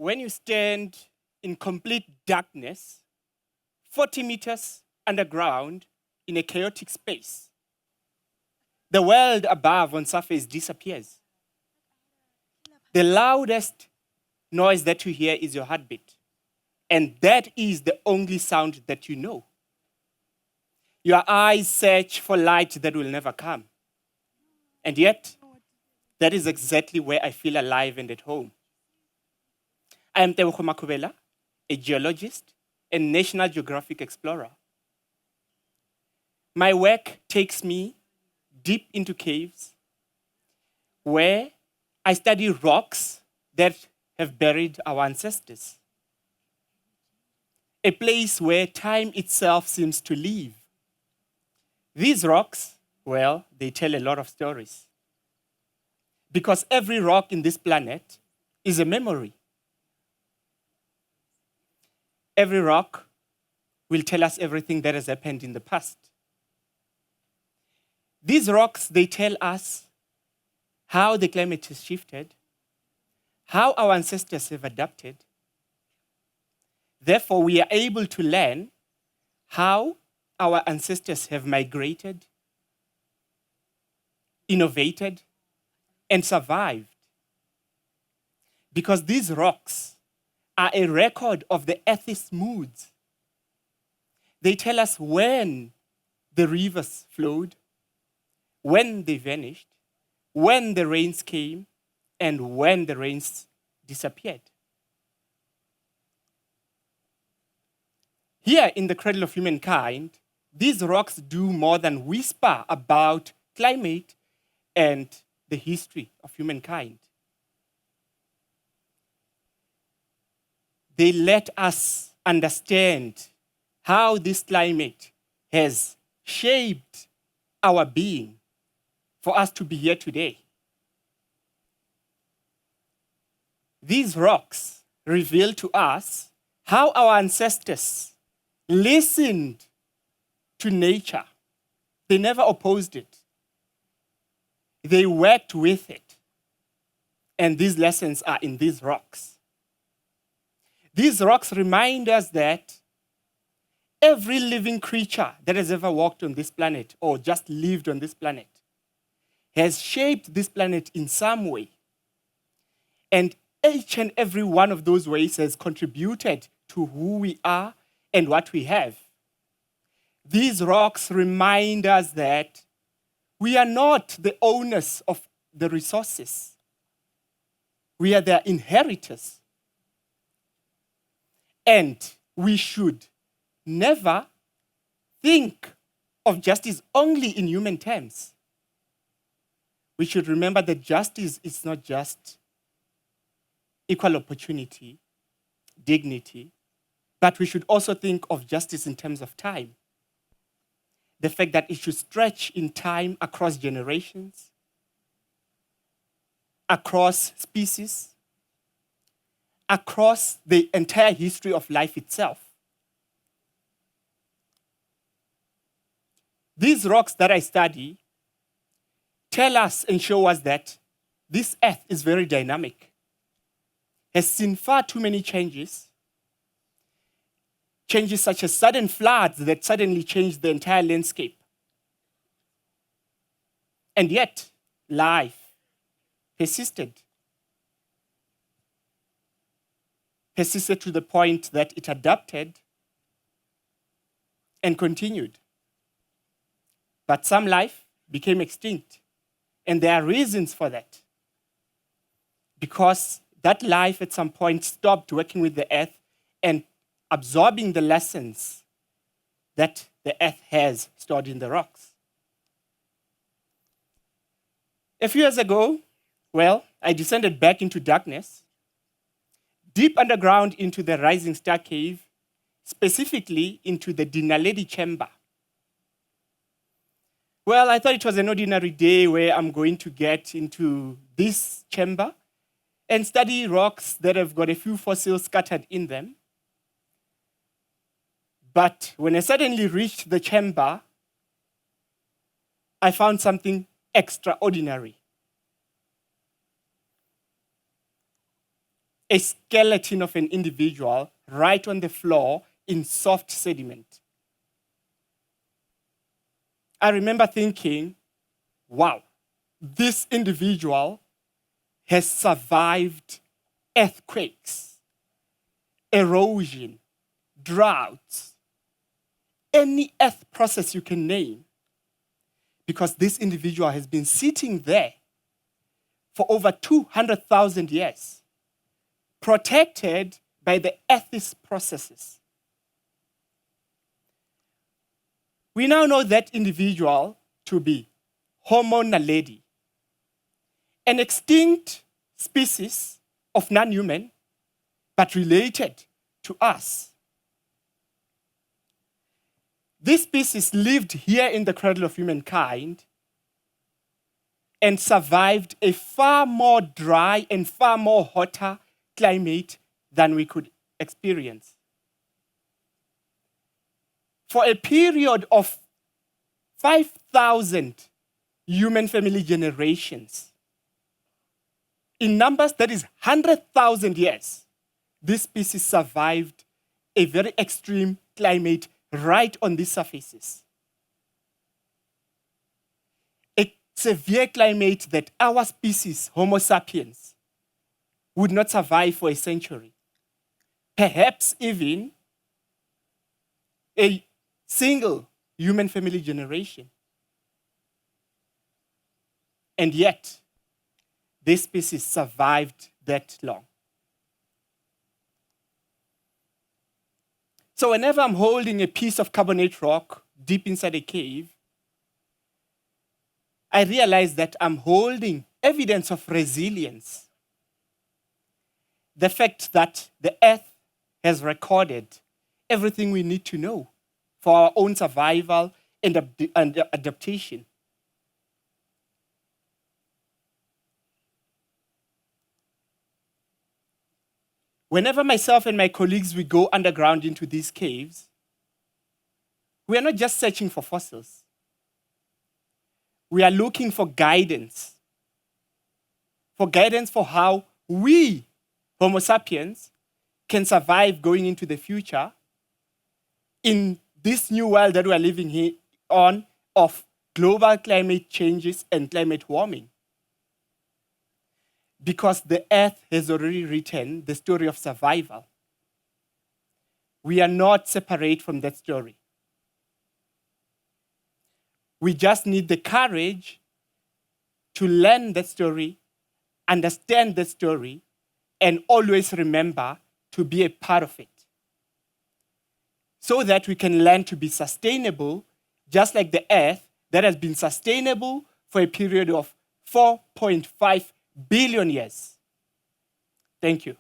when you stand in complete darkness, 40 meters underground in a chaotic space, the world above on surface disappears. The loudest noise that you hear is your heartbeat. And that is the only sound that you know. Your eyes search for light that will never come. And yet, that is exactly where I feel alive and at home. I am Tebogo Makhubela, a geologist and National Geographic explorer. My work takes me deep into caves where I study rocks that have buried our ancestors. A place where time itself seems to live. These rocks, well, they tell a lot of stories. Because every rock in this planet is a memory. Every rock will tell us everything that has happened in the past. These rocks, they tell us how the climate has shifted, how our ancestors have adapted. Therefore, we are able to learn how our ancestors have migrated, innovated, and survived. Because these rocks are a record of the Earth's moods. They tell us when the rivers flowed, when they vanished, when the rains came, and when the rains disappeared. Here in the cradle of humankind, these rocks do more than whisper about climate and the history of humankind. They let us understand how this climate has shaped our being for us to be here today. These rocks reveal to us how our ancestors listened to nature. They never opposed it. They worked with it. And these lessons are in these rocks. These rocks remind us that every living creature that has ever walked on this planet or just lived on this planet has shaped this planet in some way. And each and every one of those ways has contributed to who we are and what we have. These rocks remind us that we are not the owners of the resources. We are their inheritors. And we should never think of justice only in human terms. We should remember that justice is not just equal opportunity, dignity, but we should also think of justice in terms of time. The fact that it should stretch in time across generations, across species, across the entire history of life itself. These rocks that I study tell us and show us that this earth is very dynamic, has seen far too many changes such as sudden floods that suddenly changed the entire landscape. And yet, life persisted to the point that it adapted and continued. But some life became extinct, and there are reasons for that. Because that life at some point stopped working with the earth and absorbing the lessons that the earth has stored in the rocks. A few years ago, I descended back into darkness, deep underground into the Rising Star Cave, specifically into the Dinaledi chamber. I thought it was an ordinary day where I'm going to get into this chamber and study rocks that have got a few fossils scattered in them. But when I suddenly reached the chamber, I found something extraordinary. a skeleton of an individual right on the floor in soft sediment. I remember thinking, wow, this individual has survived earthquakes, erosion, droughts, any earth process you can name, because this individual has been sitting there for over 200,000 years, protected by the earth's processes. We now know that individual to be Homo naledi, an extinct species of non-human, but related to us. This species lived here in the cradle of humankind and survived a far more dry and far more hotter climate than we could experience. For a period of 5,000 human family generations, in numbers that is 100,000 years, this species survived a very extreme climate right on these surfaces. A severe climate that our species, Homo sapiens, would not survive for a century. Perhaps even a single human family generation. And yet, this species survived that long. So whenever I'm holding a piece of carbonate rock deep inside a cave, I realize that I'm holding evidence of resilience. The fact that the earth has recorded everything we need to know for our own survival and adaptation. Whenever myself and my colleagues, we go underground into these caves, we are not just searching for fossils. We are looking for guidance for how we, Homo sapiens, can survive going into the future in this new world that we are living here on of global climate changes and climate warming. Because the earth has already written the story of survival. We are not separate from that story. We just need the courage to learn that story, understand that story, and always remember to be a part of it. So that we can learn to be sustainable, just like the earth that has been sustainable for a period of 4.5 billion years. Thank you.